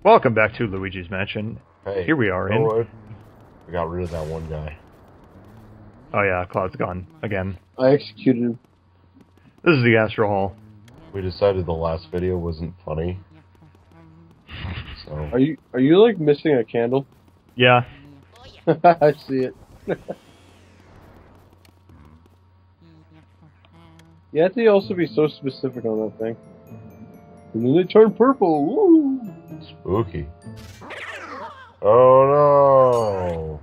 Welcome back to Luigi's Mansion. Hey, Here we are in... what? We got rid of that one guy. Oh yeah, Cloud's gone. Again. I executed him. This is the Astro Hall. We decided the last video wasn't funny. So... Are you like missing a candle? Yeah. I see it. You have to also be so specific on that thing. And then they turn purple. Woo! Spooky. Oh no!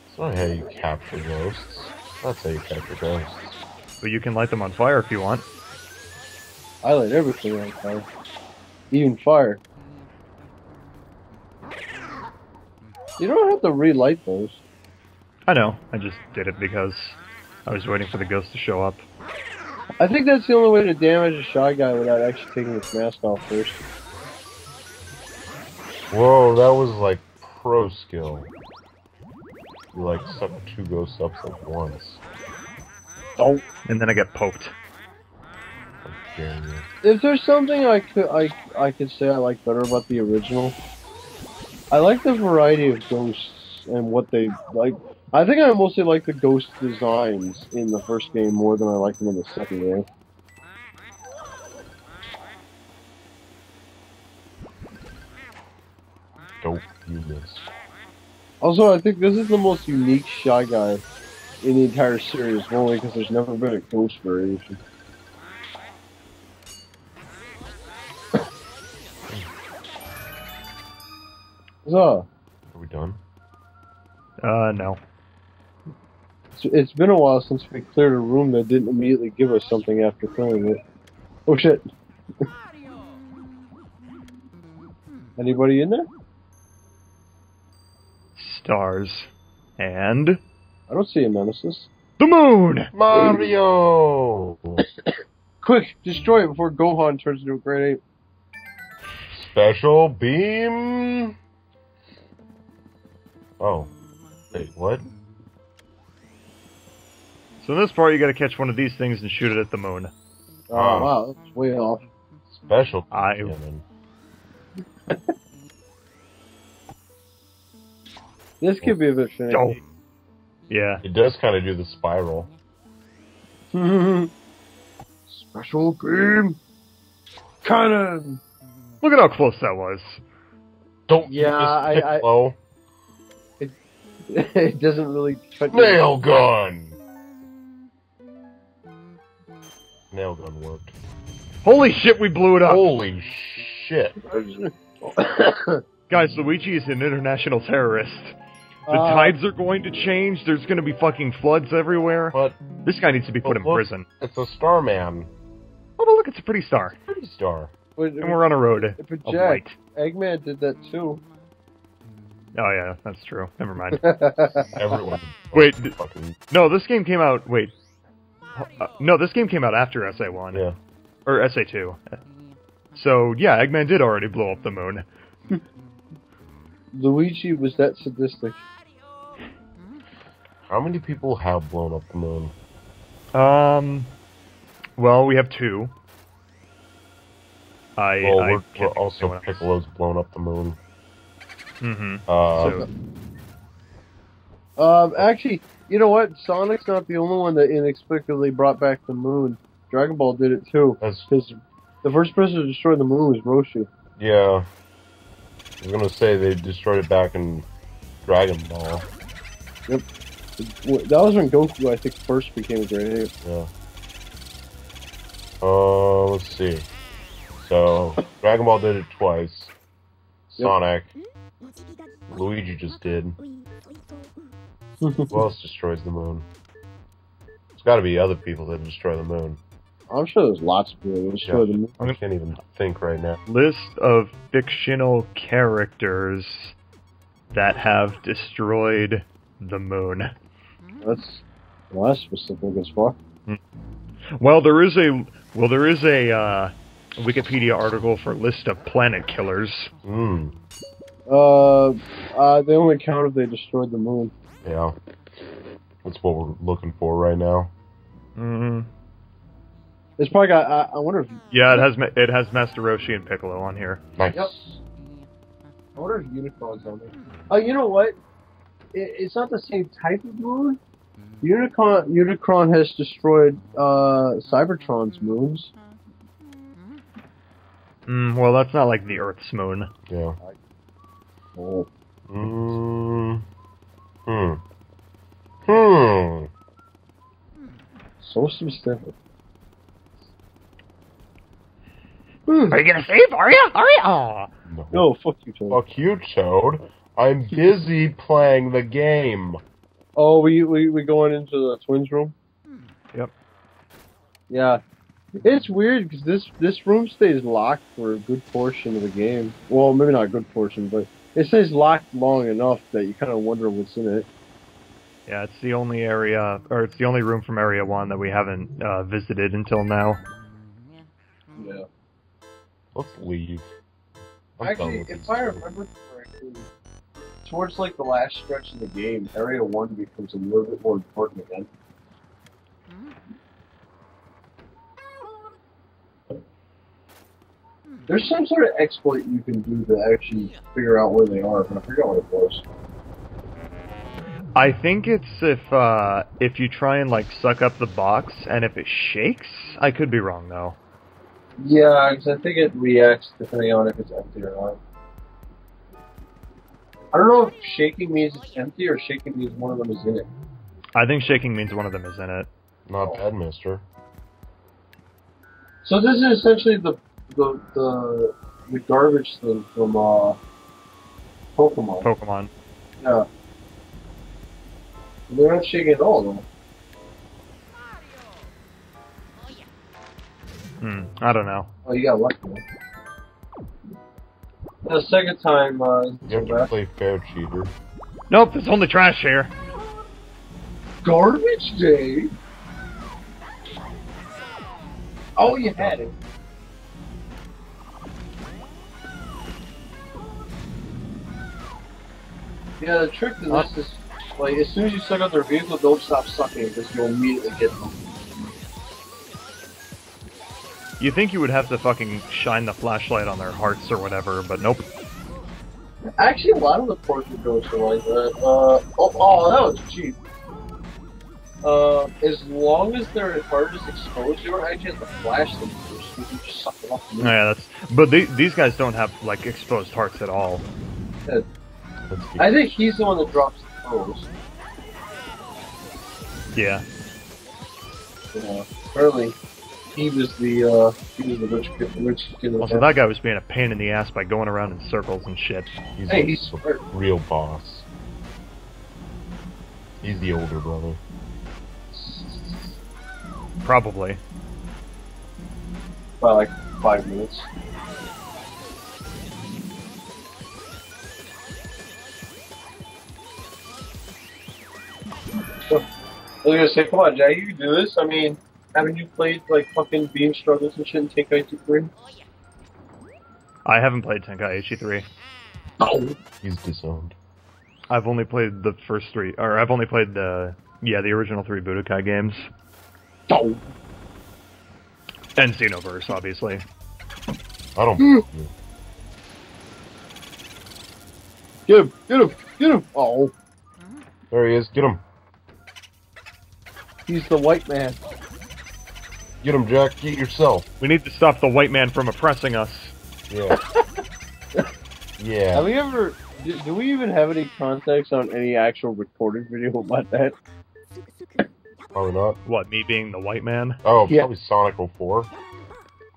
That's not how you capture ghosts. That's how you capture ghosts. But you can light them on fire if you want. I light everything on fire. Even fire. You don't have to relight those. I know. I just did it because I was waiting for the ghost to show up. I think that's the only way to damage a Shy Guy without actually taking his mask off first. Whoa, that was like pro skill. You like suck two ghosts up at once. Oh. And then I get poked. How dare you. If there's something I could say I like better about the original, I like the variety of ghosts and what they like. I think I mostly like the ghost designs in the first game more than I like them in the second game. Don't you miss. Also, I think this is the most unique Shy Guy in the entire series, only because there's never been a ghost variation. So, Are we done? No. it's been a while since we cleared a room that didn't immediately give us something after filling it. Oh shit. Anybody in there? Stars. And... I don't see a nemesis. the moon! Mario! Quick, destroy it before Gohan turns into a great ape. Special beam! Oh. Wait, what? So in this part, you gotta catch one of these things and shoot it at the moon. Oh, wow, that's way off. Special I- cannon. This could be a bit Oh. finicky. Yeah. It does kind of do the spiral. Special beam! Cannon! Look at how close that was. Don't Yeah, miss Piccolo. It doesn't really cut Nail gun! Nail gun worked. Holy shit, we blew it up! Holy shit. Guys, Luigi is an international terrorist. The tides are going to change, there's gonna be fucking floods everywhere. But This guy needs to be put in look, prison. it's a Starman. Oh, no, look, it's a pretty star. Pretty star. But, And we're on a road but of Jack, light. Eggman did that too. Oh, yeah, that's true. Never mind. Everyone. Wait, fucking, no, this game came out... Wait. No, this game came out after SA1. yeah. Or SA2. So, yeah, Eggman did already blow up the moon. Luigi was that sadistic. How many people have blown up the moon? Well, we have two. We're can't also think of Piccolo's blown up the moon. anyone Uh, else. Actually, you know what? Sonic's not the only one that inexplicably brought back the moon. Dragon Ball did it too. that's, Because the first person to destroy the moon was Roshi. yeah. I was gonna say they destroyed it back in Dragon Ball. Yep. That was when Goku, I think, first became a great ape. Yeah. Let's see. So, Dragon Ball did it twice. Yep. Sonic. Luigi just did. Who else destroys the moon? There's gotta be other people that destroy the moon. I'm sure there's lots of people that destroy the moon. I can't even think right now. List of fictional characters that have destroyed the moon. That's specific as fuck. Well, there is a Wikipedia article for list of planet killers. Hmm. They only count if they destroyed the moon. Yeah. That's what we're looking for right now. Mm-hmm. It's probably got. I wonder if. Yeah, it has Master Roshi and Piccolo on here. Nice. Yep. I wonder if Unicron's on there. Oh, you know what? It's not the same type of moon. Unicron has destroyed Cybertron's moons. Well, that's not like the Earth's moon. Yeah. Oh. So specific. Are you gonna save? Are you? Aw. No, fuck you, Toad. Fuck you, Toad. I'm busy playing the game. Oh, we going into the twins' room? Yep. Yeah. It's weird because this room stays locked for a good portion of the game. Well, maybe not a good portion, but it stays locked long enough that you kind of wonder what's in it. Yeah, it's the only area, or it's the only room from Area 1 that we haven't visited until now. Yeah. Let's leave. I'm done Actually, with if this I game. remember correctly, towards like the last stretch of the game, Area 1 becomes a little bit more important again. There's some sort of exploit you can do to actually figure out where they are, but I forgot what it was. I think it's if you try and like suck up the box and if it shakes. I could be wrong though. Yeah, because I think it reacts depending on if it's empty or not. I don't know if shaking means it's empty or shaking means one of them is in it. I think shaking means one of them is in it. Not bad, mister. So this is essentially the garbage thing from Pokemon. Pokemon. Yeah. They're not shaking at all, though. I don't know. Oh, you got lucky, man. The second time, You have to play fair, cheater. Nope, there's only trash here. Garbage day? Oh, you had it. Yeah, the trick to this is, like, as soon as you suck out their vehicle, don't stop sucking, because you'll immediately get them. You think you would have to fucking shine the flashlight on their hearts or whatever, but nope. Actually, a lot of the portrait ghosts are like that. Oh, that was cheap. As long as their heart is exposed, you don't actually have to flash them first. You can just suck them up. Yeah, but these guys don't have like exposed hearts at all. Yeah. I think he's the one that drops the throws. Yeah. Apparently, he was the rich kid. Also, that guy was being a pain in the ass by going around in circles and shit. He's a real boss. He's the older brother. Probably. By like 5 minutes. I was gonna say, come on, Jay, you can do this. I mean, haven't you played like fucking Beam Struggles and shit in Tenkaichi 3? I haven't played Tenkaichi 3. Oh. He's disowned. I've only played the first 3, or I've only played the original 3 Budokai games. Oh. And Xenoverse, obviously. I don't. Get him! Get him! Get him! Oh. There he is. Get him. He's the white man. Get him, Jack. Get yourself. We need to stop the white man from oppressing us. Yeah. Yeah. Have we ever... Do we even have any context on any actual recorded video about that? Probably not. What, me being the white man? Oh, Yeah. probably Sonic 04.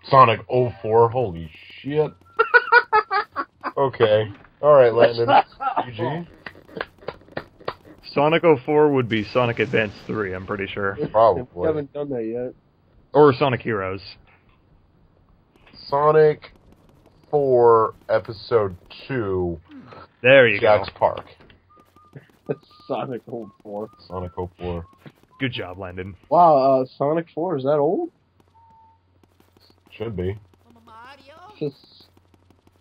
Sonic 04. Holy shit. Okay. Alright, Landon. GG. Sonic 04 would be Sonic Advance 3, I'm pretty sure. We Probably. haven't done that yet. Or Sonic Heroes. Sonic 4, Episode 2. There you Jack's go. Park. Sonic 04. Sonic 04. Good job, Landon. Wow, Sonic 4, is that old? Should be.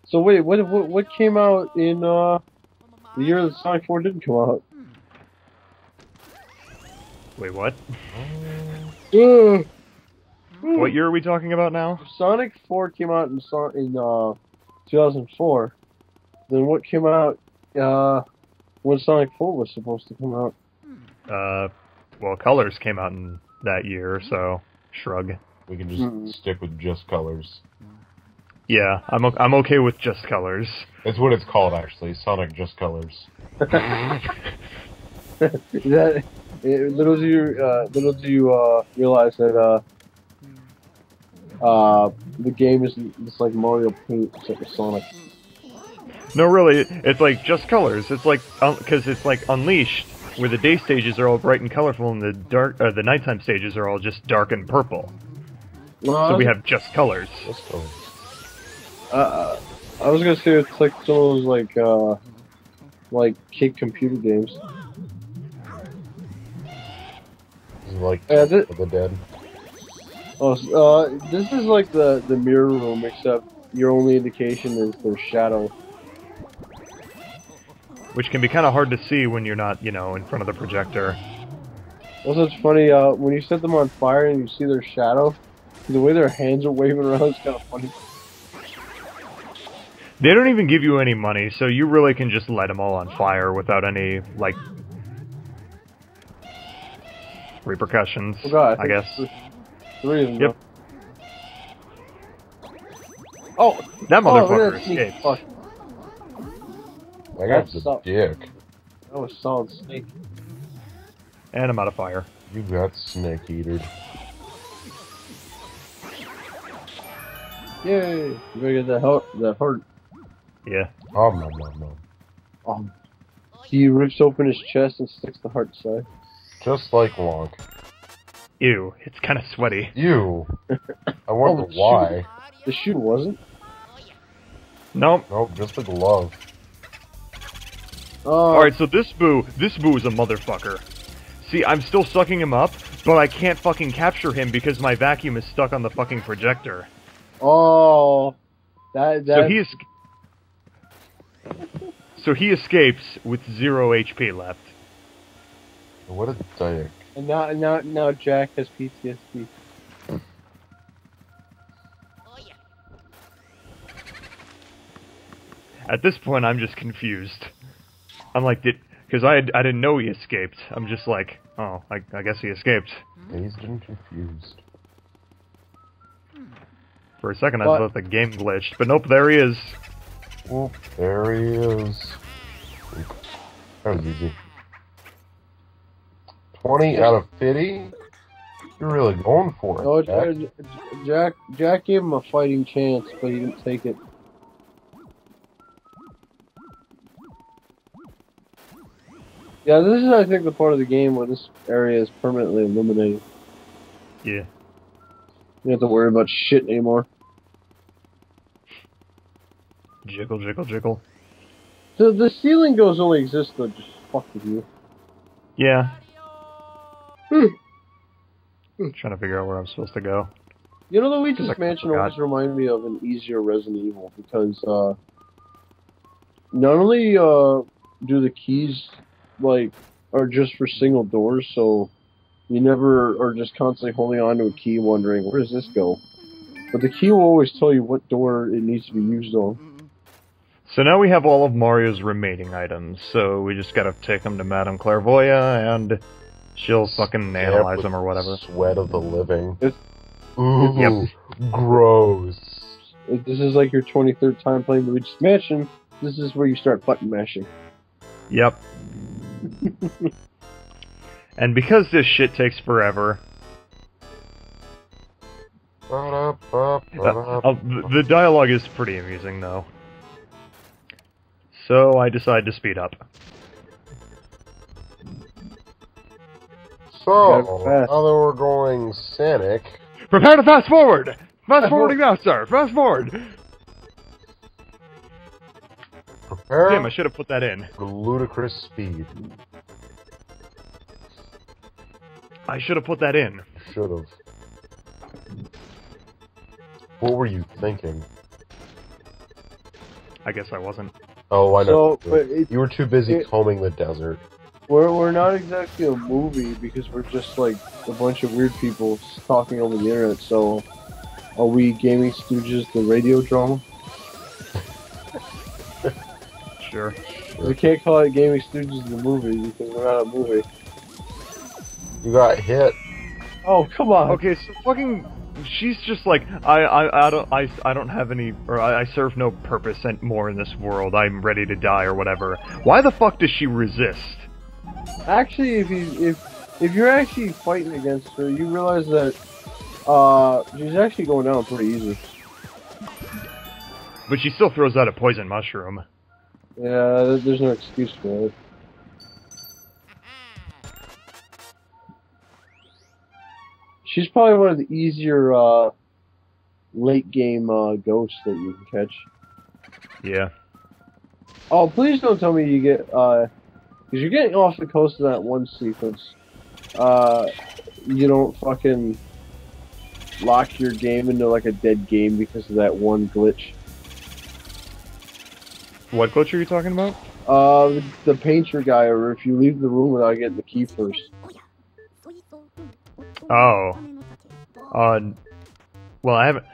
So wait, what came out in the year that Sonic 4 didn't come out? Wait, what? What year are we talking about now? Sonic 4 came out in 2004. Then what came out when Sonic 4 was supposed to come out? Well, Colors came out in that year, so shrug. We can just stick with just Colors. Yeah, I'm okay with just Colors. That's what it's called, actually. Sonic Just Colors. Little do you realize that the game is it's like Mario Paint except with Sonic. No, really, it's like just Colors. It's like because it's like Unleashed, where the day stages are all bright and colorful, and the nighttime stages are all just dark and purple. So we have just Colors. Just Colors. I was gonna say it's like some of those like kid computer games. Like the Dead. Oh, this is like the mirror room, except your only indication is their shadow. Which can be kind of hard to see when you're not, in front of the projector. Also, it's funny, when you set them on fire and you see their shadow, the way their hands are waving around is kind of funny. They don't even give you any money, so you really can just light them all on fire without any, like, repercussions, Oh God, I guess. Three of them. Yep. Oh! That motherfucker that escaped. fuck. That guy's a dick. That was solid snake. And I'm out of fire. You got snake eater. Yay! You better get that heart. Yeah. He rips open his chest and sticks the heart inside. Just like Wonk. Ew, it's kind of sweaty. Ew. I wonder why. The shoe wasn't? Nope. Nope, just the glove. Alright, so this boo is a motherfucker. See, I'm still sucking him up, but I can't fucking capture him because my vacuum is stuck on the fucking projector. Oh, So he escapes with 0 HP left. What a dick. And now Jack has PTSD. At this point, I'm just confused. I'm like, because I didn't know he escaped. I'm just like, oh, I guess he escaped. Dazed and confused. For a second, I thought the game glitched, but nope, there he is. Oh, there he is. That was easy. 20 out of 50? You're really going for it. Oh, Jack gave him a fighting chance, but he didn't take it. Yeah, this is, I think, the part of the game where this area is permanently eliminated. Yeah. You don't have to worry about shit anymore. Jiggle, jiggle, jiggle. So the ceiling ghosts only exist to just fuck with you. Yeah. Trying to figure out where I'm supposed to go. You know, the Luigi's Mansion always reminded me of an easier Resident Evil, because, not only, do the keys, are just for single doors, so you never are just constantly holding on to a key wondering, where does this go? But the key will always tell you what door it needs to be used on. So now we have all of Mario's remaining items, so we just gotta take them to Madame Clairvoyant, and she'll fucking analyze them or whatever. Sweat of the living. Ooh, yep. Gross. If this is like your 23rd time playing Luigi's Mansion, this is where you start button mashing. Yep. And because this shit takes forever... the dialogue is pretty amusing, though. So I decide to speed up. So, now that we're going Sonic... Prepare to fast forward! Fast forwarding now, sir! Fast forward! Prepare... Damn, I should have put that in. The ludicrous speed. I should have put that in. You should have. What were you thinking? I guess I wasn't. Oh, I know. So, but you were too busy combing the desert. We're not exactly a movie because we're just like a bunch of weird people talking over the internet. So, are we Gaming Stooges, the radio drama? Sure. We can't call it Gaming Stooges, the movie, because we're not a movie. You got hit. Oh, come on. Okay, so fucking, she's just like, I don't have any, or I serve no purpose more in this world. I'm ready to die or whatever. Why the fuck does she resist? Actually, if you're actually fighting against her, you realize that she's actually going down pretty easy. But she still throws out a poison mushroom. Yeah, there's no excuse for it. She's probably one of the easier late game ghosts that you can catch. Yeah. Oh, please don't tell me you get because you're getting off the coast of that one sequence. You don't fucking lock your game into like a dead game because of that one glitch. What glitch are you talking about? The painter guy, or if you leave the room without getting the key first. Oh. Well, I haven't.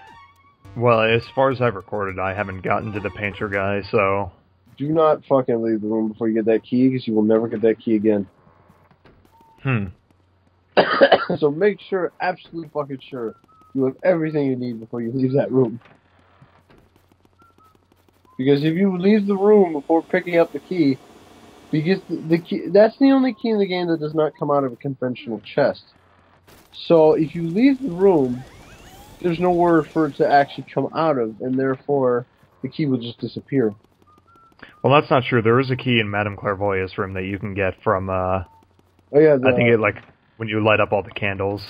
Well, as far as I've recorded, I haven't gotten to the painter guy, so. Do not fucking leave the room before you get that key, because you will never get that key again. So make sure, absolutely fucking sure, you have everything you need before you leave that room. Because if you leave the room before picking up the key, because the key, that's the only key in the game that does not come out of a conventional chest. So if you leave the room, there's nowhere for it to actually come out of, and therefore the key will just disappear. Well, that's not true. There is a key in Madame Clairvoyant's room that you can get from, oh yeah, I think it, like, when you light up all the candles.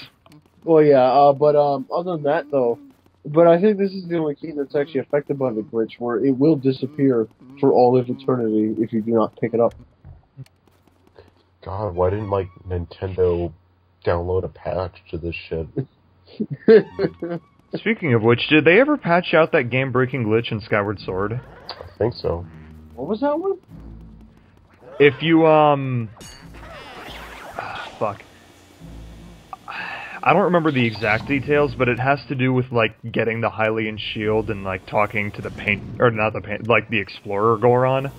Well, yeah, but other than that, though, but I think this is the only key that's actually affected by the glitch, where it will disappear for all of eternity if you do not pick it up. God, why didn't, like, Nintendo download a patch to this shit? Speaking of which, did they ever patch out that game-breaking glitch in Skyward Sword? I think so. What was that one? If you, fuck. I don't remember the exact details, but it has to do with, like, getting the Hylian shield and, like, talking to the like, the Explorer Goron.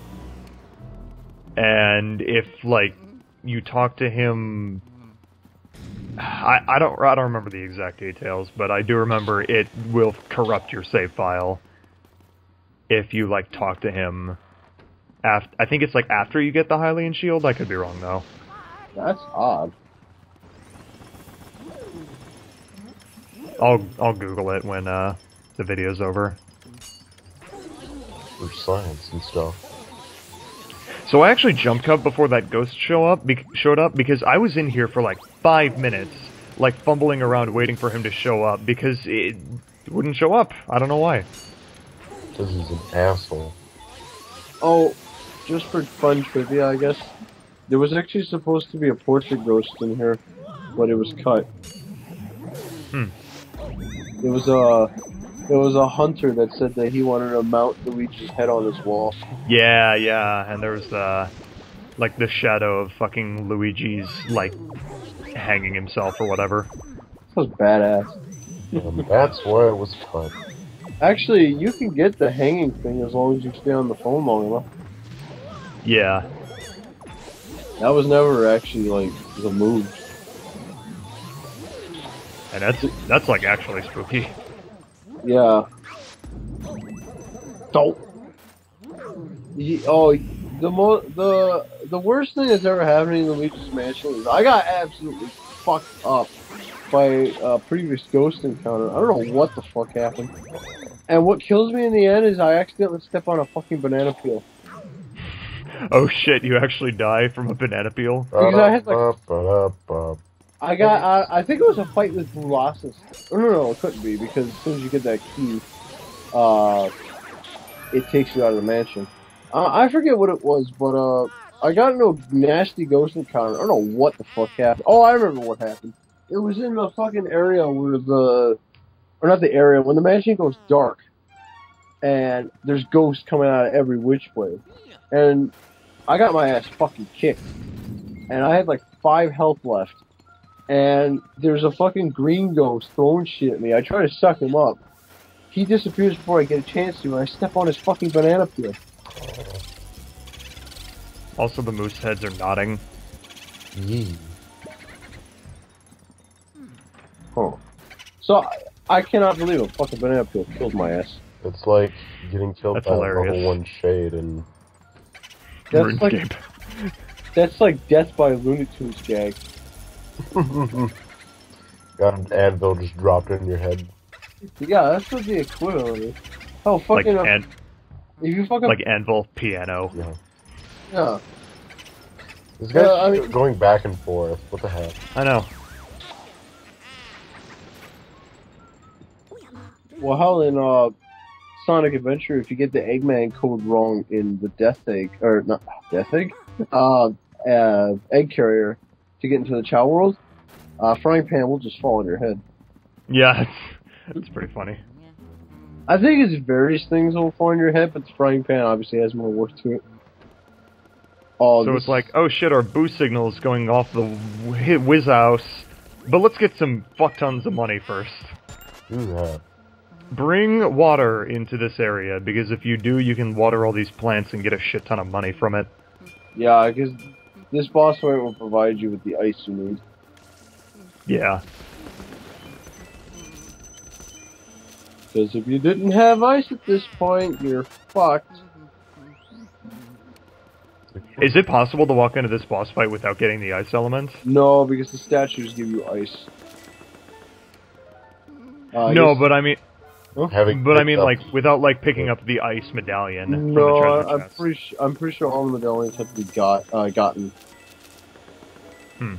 And if, like, you talk to him... I don't remember the exact details, but I do remember it will corrupt your save file if you, like, talk to him. I think it's, like, after you get the Hylian shield. I could be wrong, though. That's odd. I'll Google it when the video's over. For science and stuff. So I actually jump cut before that ghost showed up because I was in here for like 5 minutes, like fumbling around waiting for him to show up because it wouldn't show up. I don't know why. Because he's an asshole. Oh, just for fun trivia, I guess. There was actually supposed to be a portrait ghost in here, but it was cut. There was a hunter that said that he wanted to mount Luigi's head on his wall. Yeah, and there was like the shadow of fucking Luigi's like hanging himself or whatever. That was badass. That's why it was cut. Actually, you can get the hanging thing as long as you stay on the phone long enough. Yeah. That was never actually like removed. And that's like actually spooky. Yeah. Don't. Oh, the worst thing that's ever happened in Luigi's Mansion is I got absolutely fucked up by a previous ghost encounter. I don't know what the fuck happened. And what kills me in the end is I accidentally step on a fucking banana peel. Oh shit, you actually die from a banana peel? Because I had like... I think it was a fight with Colossus. No, it couldn't be, because as soon as you get that key, it takes you out of the mansion. I forget what it was, but I got into a nasty ghost encounter. I don't know what the fuck happened. Oh, I remember what happened. It was in the fucking area where or not the area, when the mansion goes dark, and there's ghosts coming out of every which way. And I got my ass fucking kicked. and I had like 5 health left. And there's a fucking green ghost throwing shit at me. I try to suck him up. He disappears before I get a chance to, and I step on his fucking banana peel. Also, the moose heads are nodding. Yee. Huh. So, I cannot believe a fucking banana peel killed my ass. It's like getting killed That's by hilarious. level 1 shade and... That's like, RuneScape. that's like death by Looney Tunes gag. Got an anvil just dropped in your head. Yeah, that's what the equivalent is. Oh, fucking... Like, if you fucking... like anvil, piano. Yeah. Yeah. This guy's I mean- going back and forth. What the heck? I know. Well, hell, in Sonic Adventure, if you get the Eggman code wrong in the Death Egg, or not Death Egg, Egg Carrier to get into the Chow World, Frying Pan will just fall on your head. Yeah, it's pretty funny. I think it's various things that will fall on your head, but the Frying Pan obviously has more work to it. Oh, So it's like, oh shit, our boost signal is going off the whiz house, but let's get some fuck tons of money first. Do that. Bring water into this area, because if you do, you can water all these plants and get a shit ton of money from it. Yeah, because this boss fight will provide you with the ice you need. Yeah. Because if you didn't have ice at this point, you're fucked. Is it possible to walk into this boss fight without getting the ice element? No, because the statues give you ice. No, but I mean... Having But I picked mean, up- like, without, like, picking up the ice medallion from the No, treasure chest. I'm pretty sure all the medallions have to be gotten. Hmm.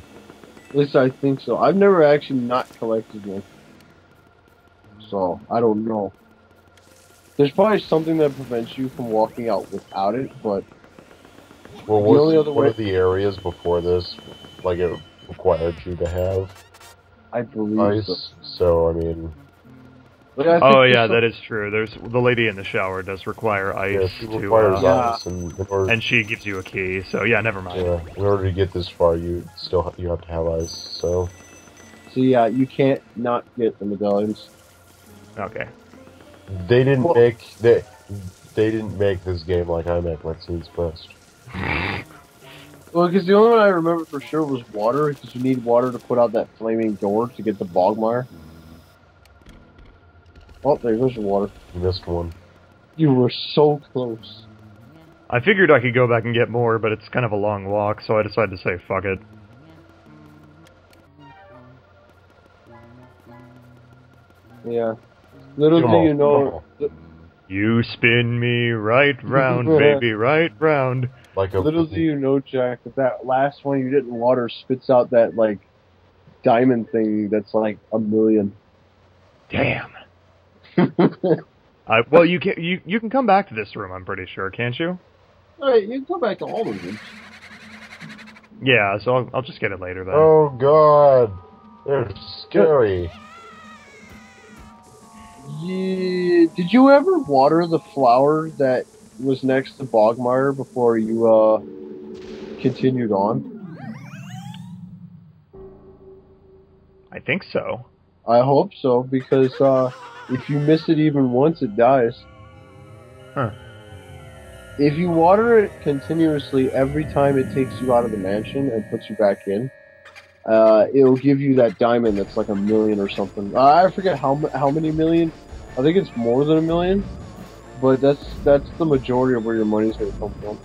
At least I think so. I've never actually not collected one. So, I don't know. There's probably something that prevents you from walking out without it, but... Well, the only was other one way- of the areas before this, like, it required you to have I believe so. ice, so, I mean... But I think Oh there's yeah, some- that is true. There's the lady in the shower does require Yeah, ice she to, requires Yeah. ice, and in order, and she gives you a key. So yeah, never mind. yeah, in order to get this far, you have to have ice, so... So yeah, you can't not get the medallions. Okay. They didn't Well- make... They didn't make this game like I make my scenes best. Well, because the only one I remember for sure was water, because you need water to put out that flaming door to get the Bogmire. Oh, there goes your water. You missed one. You were so close. I figured I could go back and get more, but it's kind of a long walk, so I decided to say fuck it. Yeah. Little Come do on, you know... You spin me right round, baby, right round. Like a... Little do you know, Jack, that last one you didn't water spits out that, like, diamond thing that's like 1 million. Damn. Well, you can come back to this room, I'm pretty sure, can't you? Alright, you can go back to all of them. Yeah, so I'll just get it later then. Oh god! They're scary. Yeah, did you ever water the flower that was next to Bogmire before you continued on? I think so. I hope so, because if you miss it even once, it dies. Huh. If you water it continuously every time it takes you out of the mansion and puts you back in, it'll give you that diamond that's like 1 million or something. I forget how many million. I think it's more than 1 million, but that's the majority of where your money's gonna come from.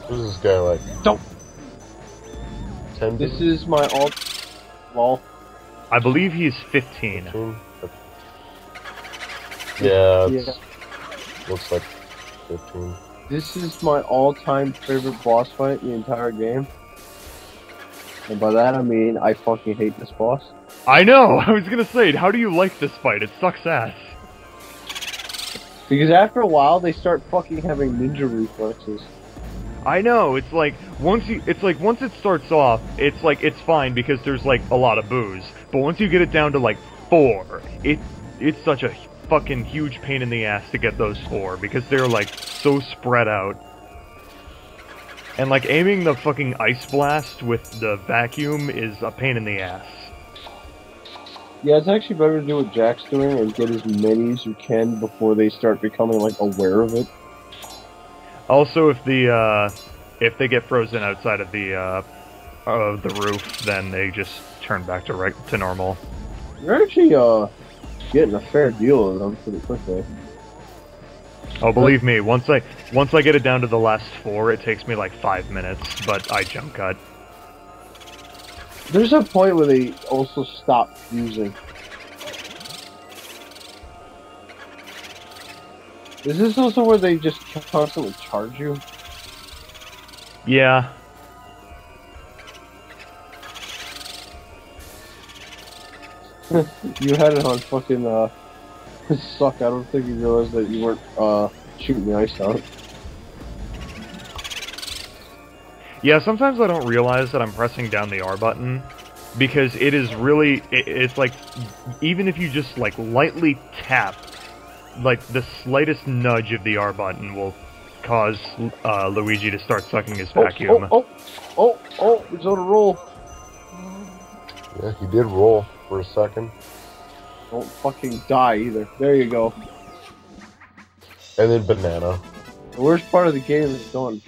Who's this guy like? Don't. 10? This is my lol. I believe he's 15. 15? Yeah, it's, looks like 15. This is my all-time favorite boss fight in the entire game. And by that I mean I fucking hate this boss. I know! I was gonna say, how do you like this fight? It sucks ass. Because after a while they start fucking having ninja reflexes. I know, it's like, once it starts off, it's like, it's fine because there's like a lot of booze. But once you get it down to like 4, it's such a fucking huge pain in the ass to get those 4 because they're like so spread out. And, like, aiming the fucking Ice Blast with the vacuum is a pain in the ass. Yeah, it's actually better to do what Jack's doing and get as many as you can before they start becoming, like, aware of it. Also, if they get frozen outside of the roof, then they just turn back to normal. You're actually, getting a fair deal of them pretty quickly. Oh, believe me, once I get it down to the last 4, it takes me like 5 minutes, but I jump cut. There's a point where they also stop fusing. Is this also where they just constantly charge you? Yeah. You had it on fucking, suck. I don't think you realized that you weren't, shooting the ice out. Yeah, sometimes I don't realize that I'm pressing down the R button, because it is really, it's like, even if you just, like, lightly tap, like, the slightest nudge of the R button will cause, Luigi to start sucking his vacuum. He's on a roll. Yeah, he did roll for a second. Don't fucking die either. There you go. And then banana. The worst part of the game is done.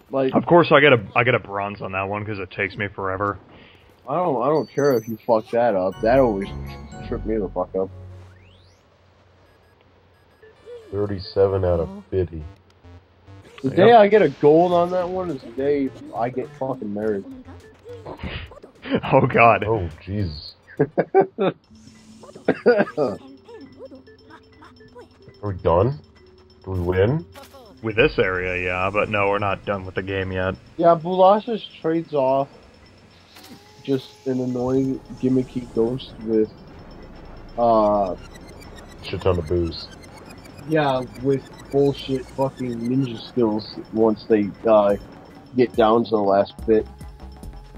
Like, Of course, I get a bronze on that one because it takes me forever. I don't care if you fuck that up. That always tripped me the fuck up. 37 out of 50. The day I get a gold on that one is the day I get fucking married. Oh god. Oh, Jesus. Are we done? Do we win? With this area, yeah, but no, we're not done with the game yet. Yeah, Boulash trades off just an annoying gimmicky ghost with Shit ton of booze. yeah, with bullshit fucking ninja skills once they get down to the last bit.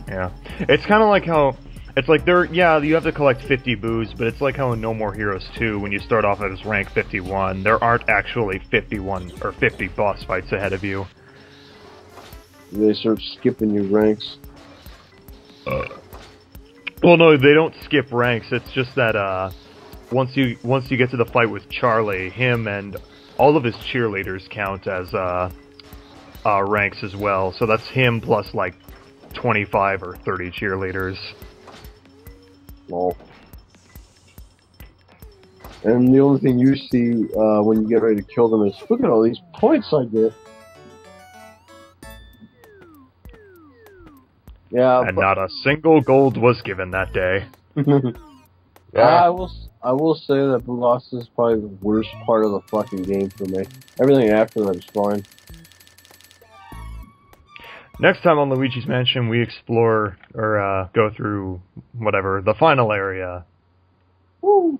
Yeah. It's kind of like how... It's like you have to collect 50 boos, but it's like how in No More Heroes 2, when you start off as rank 51, there aren't actually 51 or 50 boss fights ahead of you. They start skipping your ranks. Well, no, they don't skip ranks. It's just that once you get to the fight with Charlie, him and all of his cheerleaders count as ranks as well. So that's him plus like 25 or 30 cheerleaders. Lol. And the only thing you see when you get ready to kill them is, look at all these points I get. Yeah, And not a single gold was given that day. Yeah. I will say that Boulash is probably the worst part of the fucking game for me. Everything after that is fine. Next time on Luigi's Mansion, we explore, or go through, whatever, the final area. Woo!